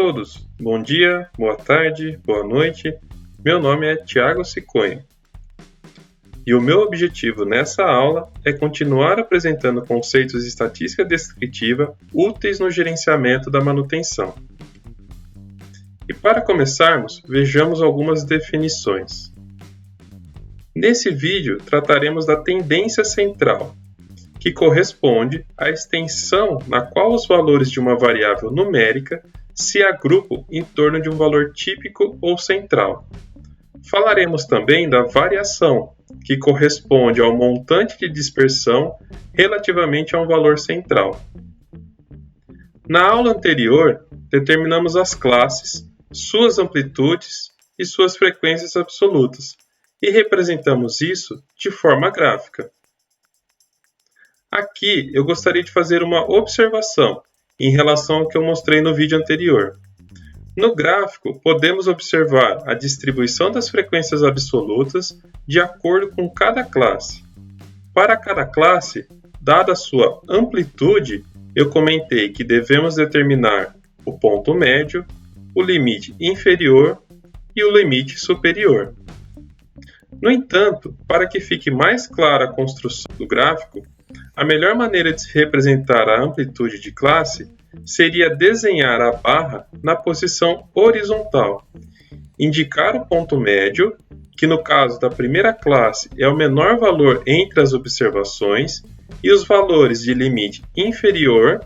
todos, bom dia, boa tarde, boa noite. Meu nome é Thiago Ciconha e o meu objetivo nessa aula é continuar apresentando conceitos de estatística descritiva úteis no gerenciamento da manutenção. E para começarmos, vejamos algumas definições. Nesse vídeo, trataremos da tendência central, que corresponde à extensão na qual os valores de uma variável numérica se agrupam em torno de um valor típico ou central. Falaremos também da variação, que corresponde ao montante de dispersão relativamente a um valor central. Na aula anterior, determinamos as classes, suas amplitudes e suas frequências absolutas, e representamos isso de forma gráfica. Aqui eu gostaria de fazer uma observação em relação ao que eu mostrei no vídeo anterior. No gráfico, podemos observar a distribuição das frequências absolutas de acordo com cada classe. Para cada classe, dada a sua amplitude, eu comentei que devemos determinar o ponto médio, o limite inferior e o limite superior. No entanto, para que fique mais clara a construção do gráfico, a melhor maneira de se representar a amplitude de classe seria desenhar a barra na posição horizontal, indicar o ponto médio, que no caso da primeira classe é o menor valor entre as observações, e os valores de limite inferior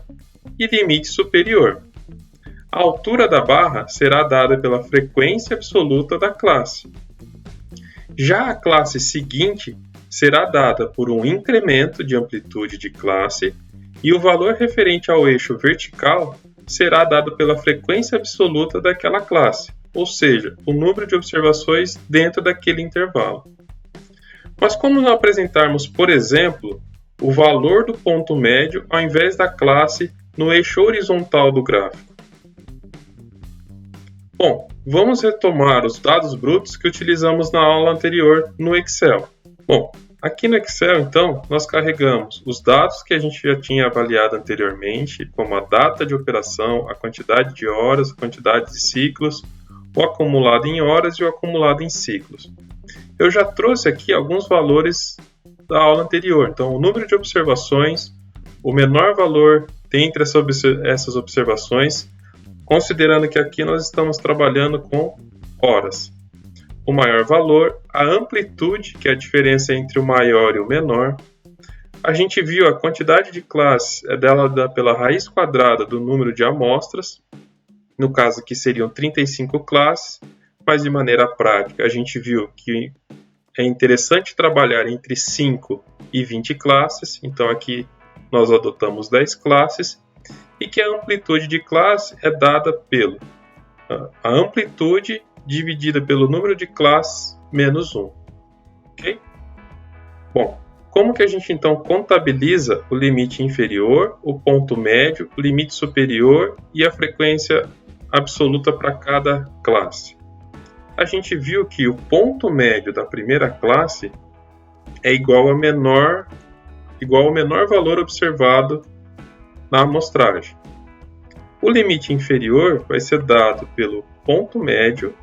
e limite superior. A altura da barra será dada pela frequência absoluta da classe. Já a classe seguinte será dada por um incremento de amplitude de classe e o valor referente ao eixo vertical será dado pela frequência absoluta daquela classe, ou seja, o número de observações dentro daquele intervalo. Mas como não apresentarmos, por exemplo, o valor do ponto médio ao invés da classe no eixo horizontal do gráfico? Bom, vamos retomar os dados brutos que utilizamos na aula anterior no Excel. Bom, aqui no Excel, então, nós carregamos os dados que a gente já tinha avaliado anteriormente, como a data de operação, a quantidade de horas, a quantidade de ciclos, o acumulado em horas e o acumulado em ciclos. Eu já trouxe aqui alguns valores da aula anterior. Então, o número de observações, o menor valor dentre essas observações, considerando que aqui nós estamos trabalhando com horas. O maior valor, a amplitude, que é a diferença entre o maior e o menor. A gente viu a quantidade de classes é dada pela raiz quadrada do número de amostras, no caso aqui seriam 35 classes, mas de maneira prática a gente viu que é interessante trabalhar entre 5 e 20 classes, então aqui nós adotamos 10 classes, e que a amplitude de classe é dada pela a amplitude dividida pelo número de classes menos 1. Ok? Bom, como que a gente então contabiliza o limite inferior, o ponto médio, o limite superior e a frequência absoluta para cada classe? A gente viu que o ponto médio da primeira classe é igual ao menor valor observado na amostragem. O limite inferior vai ser dado pelo ponto médio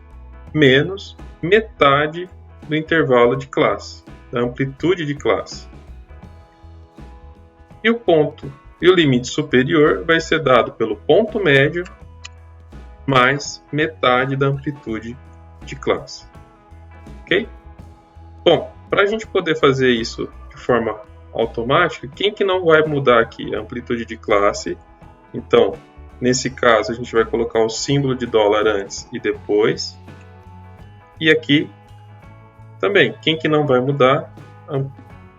menos metade do intervalo de classe, da amplitude de classe. E o limite superior vai ser dado pelo ponto médio mais metade da amplitude de classe. Ok? Bom, para a gente poder fazer isso de forma automática, quem que não vai mudar aqui? A amplitude de classe. Então, nesse caso, a gente vai colocar o símbolo de dólar antes e depois. E aqui também, quem que não vai mudar? A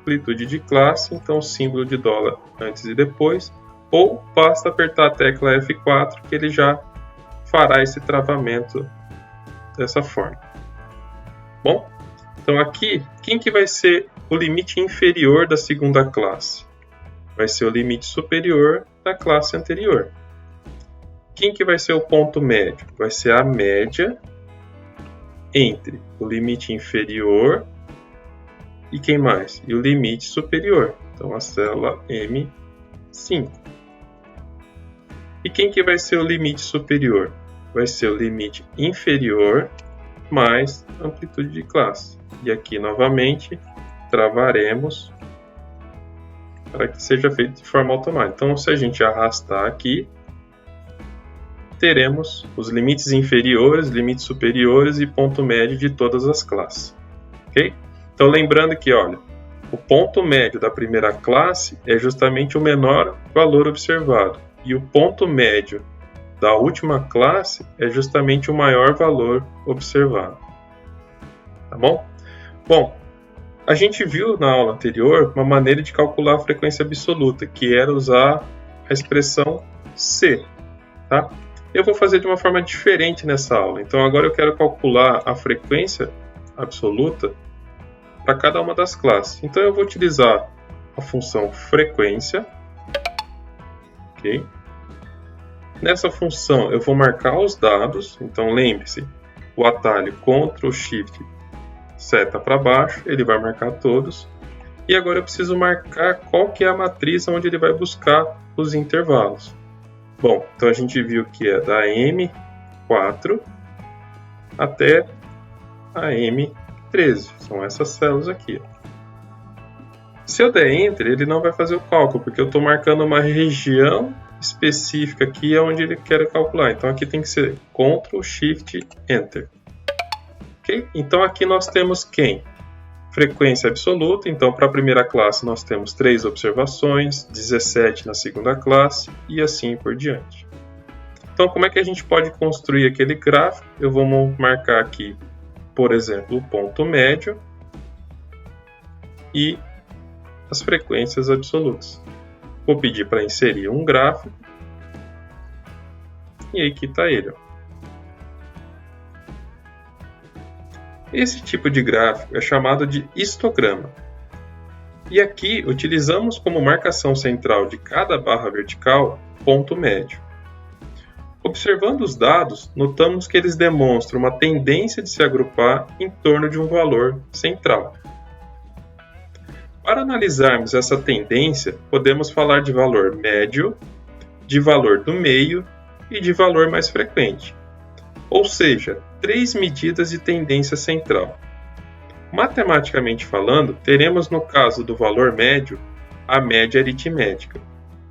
amplitude de classe, então símbolo de dólar antes e depois. Ou basta apertar a tecla F4 que ele já fará esse travamento dessa forma. Bom, então aqui, quem que vai ser o limite inferior da segunda classe? Vai ser o limite superior da classe anterior. Quem que vai ser o ponto médio? Vai ser a média entre o limite inferior e quem mais? E o limite superior. Então a célula M5. E quem que vai ser o limite superior? vai ser o limite inferior mais amplitude de classe. E aqui novamente travaremos para que seja feito de forma automática. Então, se a gente arrastar aqui, teremos os limites inferiores, limites superiores e ponto médio de todas as classes. Ok? Então, lembrando que, olha, o ponto médio da primeira classe é justamente o menor valor observado. E o ponto médio da última classe é justamente o maior valor observado. Tá bom? Bom, a gente viu na aula anterior uma maneira de calcular a frequência absoluta, que era usar a expressão C. Tá? Eu vou fazer de uma forma diferente nessa aula. Então agora eu quero calcular a frequência absoluta para cada uma das classes. Então eu vou utilizar a função frequência. Ok? Nessa função eu vou marcar os dados. Então lembre-se, o atalho Ctrl Shift seta para baixo, ele vai marcar todos. E agora eu preciso marcar qual que é a matriz onde ele vai buscar os intervalos. Bom, então a gente viu que é da M4 até a M13. São essas células aqui. Se eu der Enter, ele não vai fazer o cálculo, porque eu estou marcando uma região específica aqui onde ele quer calcular. Então aqui tem que ser Ctrl Shift Enter. Okay? Então aqui nós temos quem? Frequência absoluta. Então para a primeira classe nós temos 3 observações, 17 na segunda classe e assim por diante. Então como é que a gente pode construir aquele gráfico? Eu vou marcar aqui, por exemplo, o ponto médio e as frequências absolutas. Vou pedir para inserir um gráfico e aí aqui está ele. Esse tipo de gráfico é chamado de histograma. E aqui utilizamos como marcação central de cada barra vertical ponto médio. Observando os dados, notamos que eles demonstram uma tendência de se agrupar em torno de um valor central. Para analisarmos essa tendência, podemos falar de valor médio, de valor do meio e de valor mais frequente. Ou seja, 3 medidas de tendência central. Matematicamente falando, teremos no caso do valor médio, a média aritmética.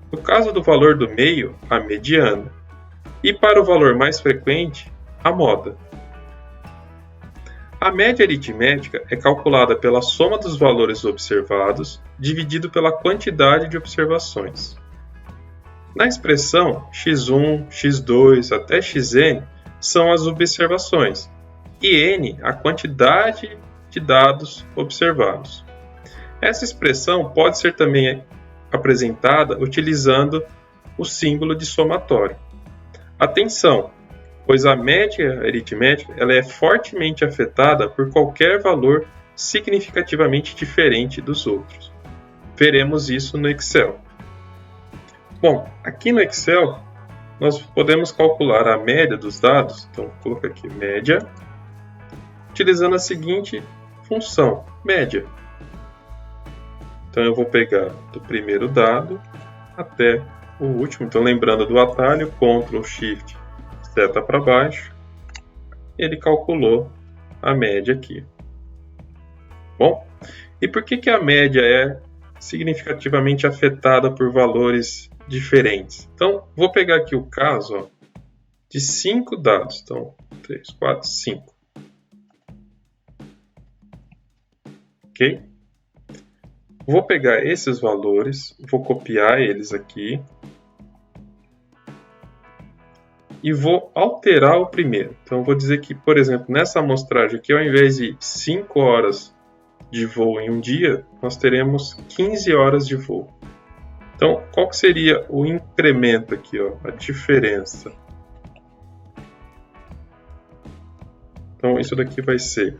No caso do valor do meio, a mediana. E para o valor mais frequente, a moda. A média aritmética é calculada pela soma dos valores observados dividido pela quantidade de observações. Na expressão x1, x2 até xn são as observações e n a quantidade de dados observados. Essa expressão pode ser também apresentada utilizando o símbolo de somatório. Atenção, pois a média aritmética ela é fortemente afetada por qualquer valor significativamente diferente dos outros. Veremos isso no Excel. Bom, aqui no Excel nós podemos calcular a média dos dados, então vou colocar aqui média, utilizando a seguinte função, média. Então eu vou pegar do primeiro dado até o último, então lembrando do atalho, Ctrl Shift seta para baixo, ele calculou a média aqui. Bom, e por que a média é significativamente afetada por valores diferentes? Então, vou pegar aqui o caso de 5 dados. Então, 3, 4, 5. Ok? Vou pegar esses valores, vou copiar eles aqui e vou alterar o primeiro. Então, vou dizer que, por exemplo, nessa amostragem aqui, ao invés de 5 horas de voo em um dia, nós teremos 15 horas de voo. Então, qual que seria o incremento aqui, ó, a diferença? Então, isso daqui vai ser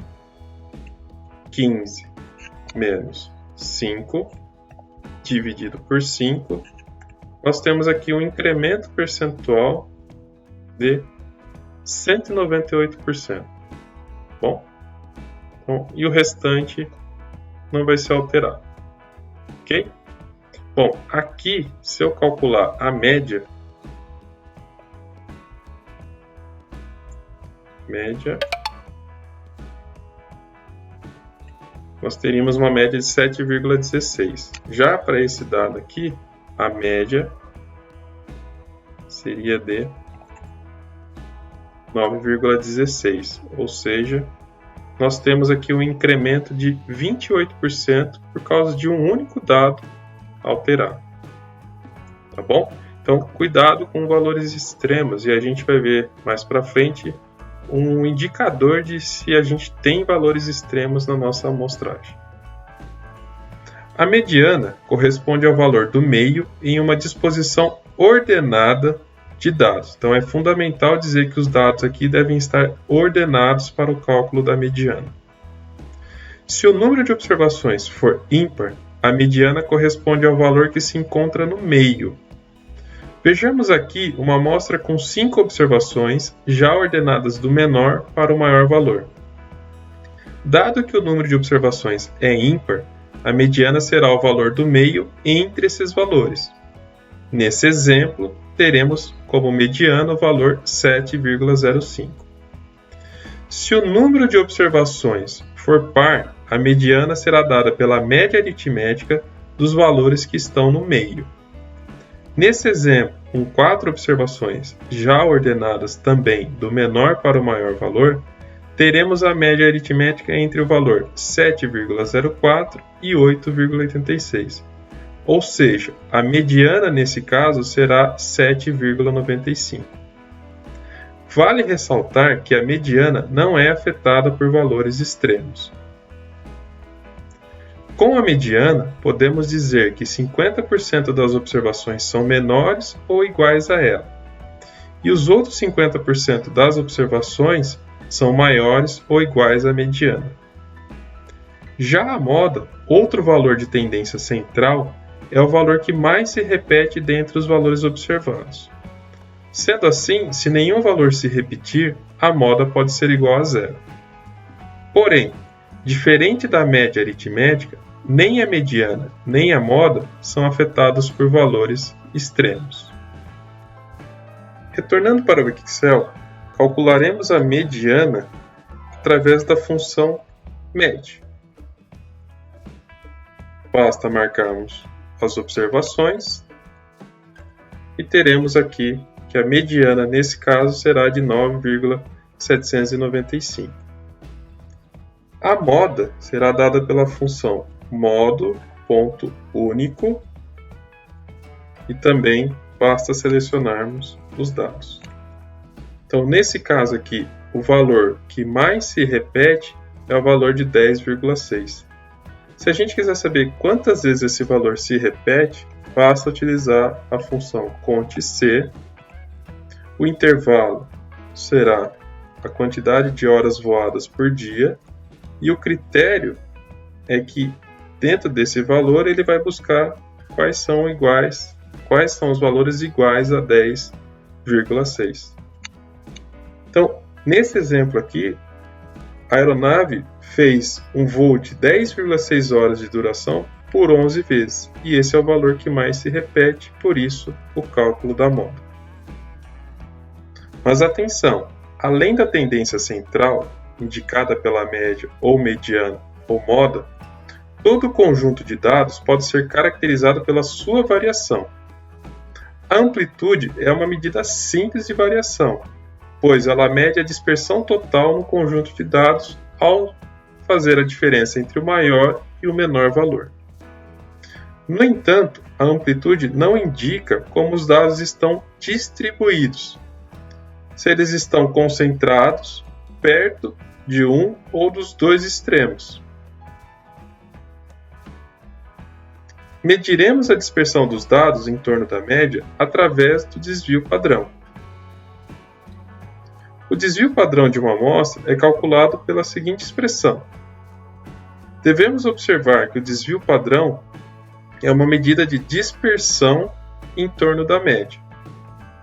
15 menos 5 dividido por 5. Nós temos aqui um incremento percentual de 198%. Bom, então, e o restante não vai ser alterado. Ok? Bom, aqui, se eu calcular a média, média, nós teríamos uma média de 7,16. Já para esse dado aqui, a média seria de 9,16, ou seja, nós temos aqui um incremento de 28% por causa de um único dado alterado. Tá bom? Então, cuidado com valores extremos, e a gente vai ver mais para frente um indicador de se a gente tem valores extremos na nossa amostragem. A mediana corresponde ao valor do meio em uma disposição ordenada de dados. Então, é fundamental dizer que os dados aqui devem estar ordenados para o cálculo da mediana. Se o número de observações for ímpar, a mediana corresponde ao valor que se encontra no meio. Vejamos aqui uma amostra com 5 observações, já ordenadas do menor para o maior valor. Dado que o número de observações é ímpar, a mediana será o valor do meio entre esses valores. Nesse exemplo, teremos como mediana o valor 7,05. Se o número de observações for par, a mediana será dada pela média aritmética dos valores que estão no meio. Nesse exemplo, com 4 observações já ordenadas também do menor para o maior valor, teremos a média aritmética entre o valor 7,04 e 8,86. Ou seja, a mediana nesse caso será 7,95. Vale ressaltar que a mediana não é afetada por valores extremos. Com a mediana, podemos dizer que 50% das observações são menores ou iguais a ela, e os outros 50% das observações são maiores ou iguais à mediana. Já a moda, outro valor de tendência central, é o valor que mais se repete dentre os valores observados. Sendo assim, se nenhum valor se repetir, a moda pode ser igual a zero. Porém, diferente da média aritmética, nem a mediana nem a moda são afetados por valores extremos. Retornando para o Excel, calcularemos a mediana através da função med. Basta marcarmos as observações e teremos aqui que a mediana nesse caso será de 9,795. A moda será dada pela função modo.único e também basta selecionarmos os dados. Então, nesse caso aqui, o valor que mais se repete é o valor de 10,6. Se a gente quiser saber quantas vezes esse valor se repete, basta utilizar a função cont.c. O intervalo será a quantidade de horas voadas por dia e o critério é que dentro desse valor ele vai buscar quais são os valores iguais a 10,6. Então, nesse exemplo aqui, a aeronave fez um voo de 10,6 horas de duração por 11 vezes, e esse é o valor que mais se repete, por isso o cálculo da moda. Mas atenção, além da tendência central, indicada pela média ou mediana ou moda, todo conjunto de dados pode ser caracterizado pela sua variação. A amplitude é uma medida simples de variação, pois ela mede a dispersão total no conjunto de dados ao fazer a diferença entre o maior e o menor valor. No entanto, a amplitude não indica como os dados estão distribuídos, se eles estão concentrados perto de um ou dos dois extremos. Mediremos a dispersão dos dados em torno da média através do desvio padrão. O desvio padrão de uma amostra é calculado pela seguinte expressão. Devemos observar que o desvio padrão é uma medida de dispersão em torno da média,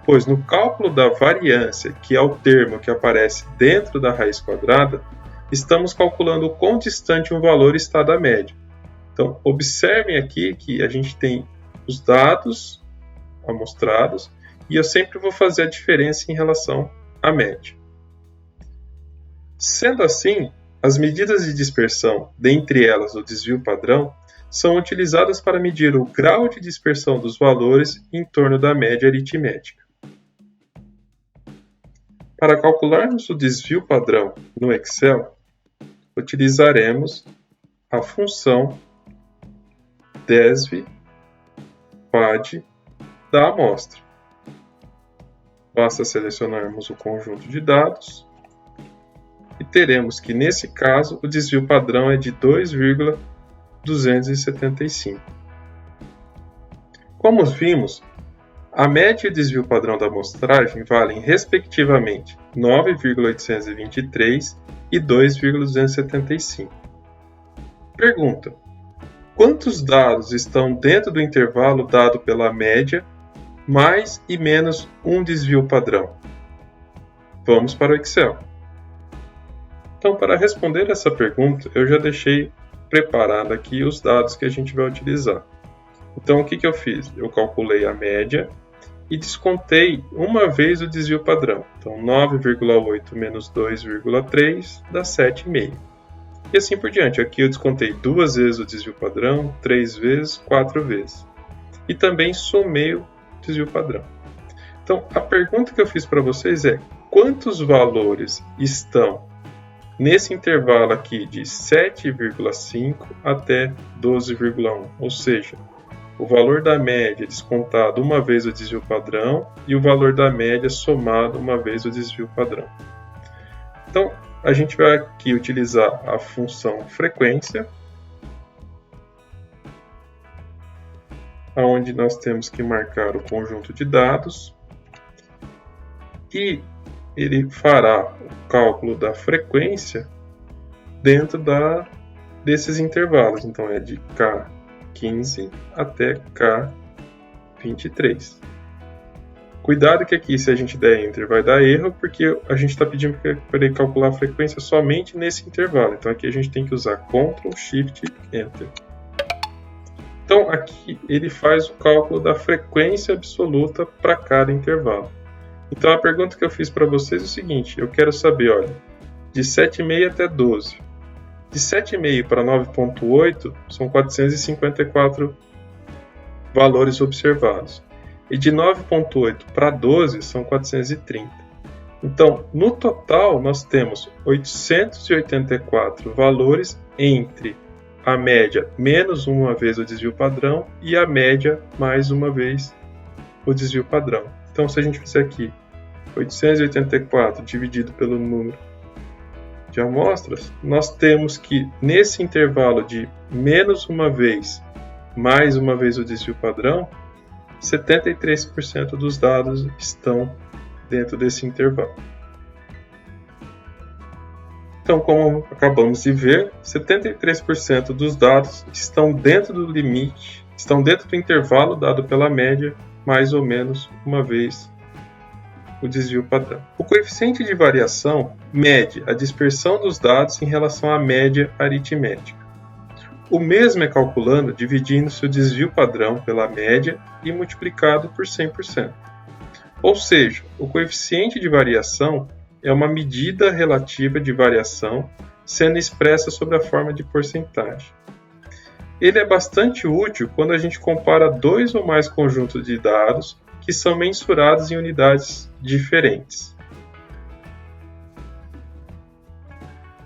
pois no cálculo da variância, que é o termo que aparece dentro da raiz quadrada, estamos calculando o quão distante um valor está da média. Então, observem aqui que a gente tem os dados amostrados e eu sempre vou fazer a diferença em relação à média. Sendo assim, as medidas de dispersão, dentre elas o desvio padrão, são utilizadas para medir o grau de dispersão dos valores em torno da média aritmética. Para calcularmos o desvio padrão no Excel, utilizaremos a função desv_pad da amostra. Basta selecionarmos o conjunto de dados e teremos que, nesse caso, o desvio padrão é de 2,275. Como vimos, a média e o desvio padrão da amostragem valem, respectivamente, 9,823 e 2,275. Pergunta: quantos dados estão dentro do intervalo dado pela média, mais e menos um desvio padrão? Vamos para o Excel. Então, para responder essa pergunta, eu já deixei preparado aqui os dados que a gente vai utilizar. Então, o que eu fiz? Eu calculei a média e descontei uma vez o desvio padrão. Então, 9,8 menos 2,3 dá 7,5. E assim por diante. Aqui eu descontei 2 vezes o desvio padrão, 3 vezes, 4 vezes. E também somei o desvio padrão. Então, a pergunta que eu fiz para vocês é: quantos valores estão nesse intervalo aqui de 7,5 até 12,1? Ou seja, o valor da média descontado uma vez o desvio padrão e o valor da média somado uma vez o desvio padrão. Então, a gente vai aqui utilizar a função frequência, onde nós temos que marcar o conjunto de dados e ele fará o cálculo da frequência dentro desses intervalos. Então, é de K15 até K23. Cuidado que aqui, se a gente der Enter, vai dar erro, porque a gente está pedindo para ele calcular a frequência somente nesse intervalo. Então, aqui a gente tem que usar Ctrl, Shift, Enter. Então, aqui ele faz o cálculo da frequência absoluta para cada intervalo. Então, a pergunta que eu fiz para vocês é o seguinte: eu quero saber, olha, de 7,5 até 12. De 7,5 para 9,8 são 454 valores observados. E de 9,8 para 12 são 430. Então, no total, nós temos 884 valores entre a média menos uma vez o desvio padrão e a média mais uma vez o desvio padrão. Então, se a gente fizer aqui 884 dividido pelo número de amostras, nós temos que, nesse intervalo de menos uma vez mais uma vez o desvio padrão, 73% dos dados estão dentro desse intervalo. Então, como acabamos de ver, 73% dos dados estão dentro do limite, estão dentro do intervalo dado pela média, mais ou menos uma vez o desvio padrão. O coeficiente de variação mede a dispersão dos dados em relação à média aritmética. O mesmo é calculando dividindo-se o desvio padrão pela média e multiplicado por 100%. Ou seja, o coeficiente de variação é uma medida relativa de variação sendo expressa sob a forma de porcentagem. Ele é bastante útil quando a gente compara dois ou mais conjuntos de dados que são mensurados em unidades diferentes.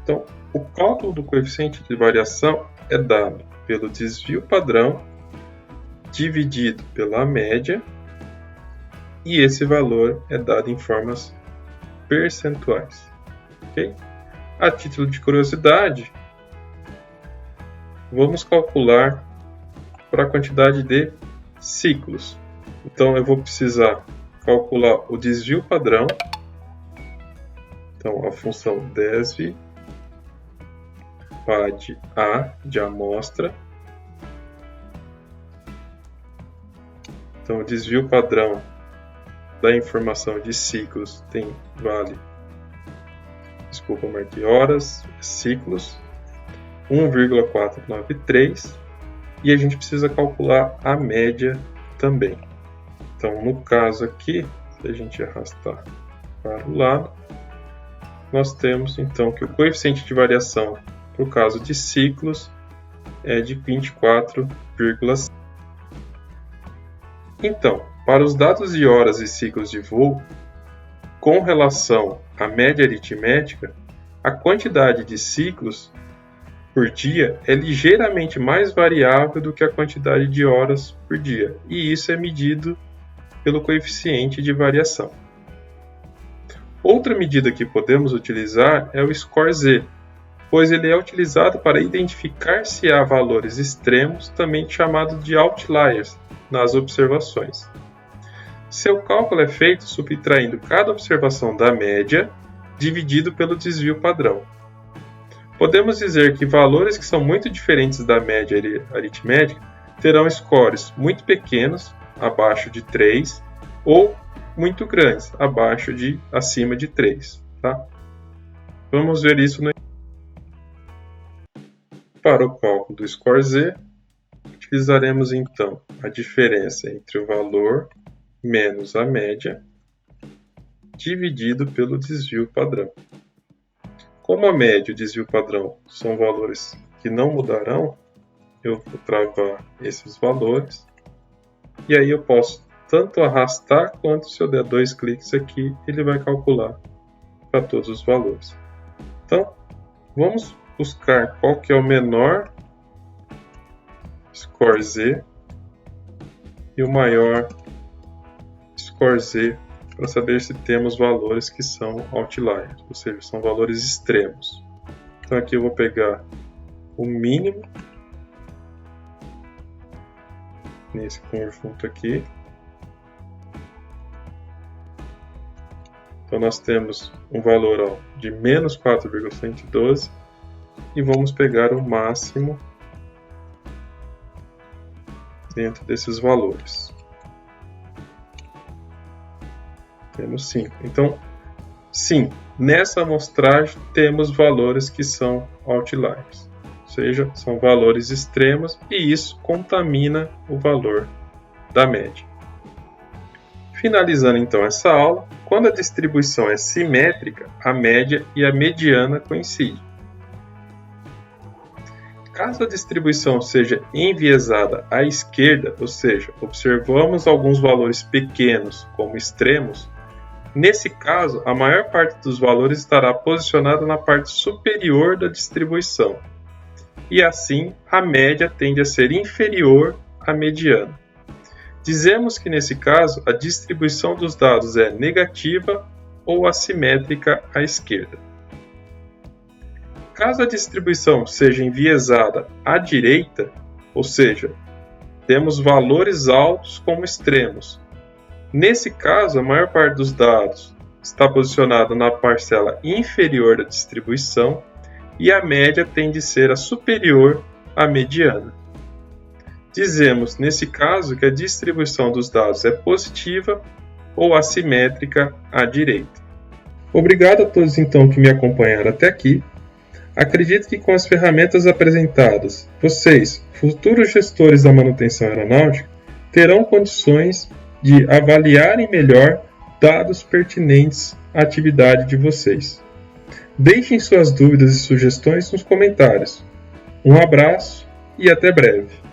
Então, o cálculo do coeficiente de variação é dado pelo desvio padrão dividido pela média, e esse valor é dado em formas percentuais. Okay? A título de curiosidade, vamos calcular para a quantidade de ciclos. Então, eu vou precisar calcular o desvio padrão. Então, a função desv pad A de amostra. Então, o desvio padrão da informação de ciclos marquei horas, ciclos, 1,493, e a gente precisa calcular a média também. Então, no caso aqui, se a gente arrastar para o lado, nós temos então que o coeficiente de variação para o caso de ciclos é de 24,5. Então, para os dados de horas e ciclos de voo, com relação à média aritmética, a quantidade de ciclos por dia é ligeiramente mais variável do que a quantidade de horas por dia, e isso é medido pelo coeficiente de variação. Outra medida que podemos utilizar é o score Z, pois ele é utilizado para identificar se há valores extremos, também chamados de outliers, nas observações. Seu cálculo é feito subtraindo cada observação da média, dividido pelo desvio padrão. Podemos dizer que valores que são muito diferentes da média aritmética terão scores muito pequenos, abaixo de 3, ou muito grandes, acima de 3. Tá? Vamos ver isso Para o cálculo do score Z, utilizaremos então a diferença entre o valor menos a média, dividido pelo desvio padrão. Como a média e o desvio padrão são valores que não mudarão, eu vou travar esses valores. E aí eu posso tanto arrastar, quanto se eu der 2 cliques aqui, ele vai calcular para todos os valores. Então, vamos buscar qual que é o menor score Z e o maior score Z para saber se temos valores que são outliers, ou seja, são valores extremos. Então aqui eu vou pegar o mínimo nesse conjunto aqui. Então nós temos um valor de menos 4,112 e vamos pegar o máximo dentro desses valores. Temos 5. Então, sim, nessa amostragem temos valores que são outliers, ou seja, são valores extremos e isso contamina o valor da média. Finalizando então essa aula, quando a distribuição é simétrica, a média e a mediana coincidem. Caso a distribuição seja enviesada à esquerda, ou seja, observamos alguns valores pequenos como extremos, nesse caso, a maior parte dos valores estará posicionada na parte superior da distribuição, e assim a média tende a ser inferior à mediana. Dizemos que nesse caso a distribuição dos dados é negativa ou assimétrica à esquerda. Caso a distribuição seja enviesada à direita, ou seja, temos valores altos como extremos, nesse caso, a maior parte dos dados está posicionada na parcela inferior da distribuição e a média tende a ser a superior à mediana. Dizemos, nesse caso, que a distribuição dos dados é positiva ou assimétrica à direita. Obrigado a todos então que me acompanharam até aqui. Acredito que com as ferramentas apresentadas, vocês, futuros gestores da manutenção aeronáutica, terão condições de avaliarem melhor dados pertinentes à atividade de vocês. Deixem suas dúvidas e sugestões nos comentários. Um abraço e até breve!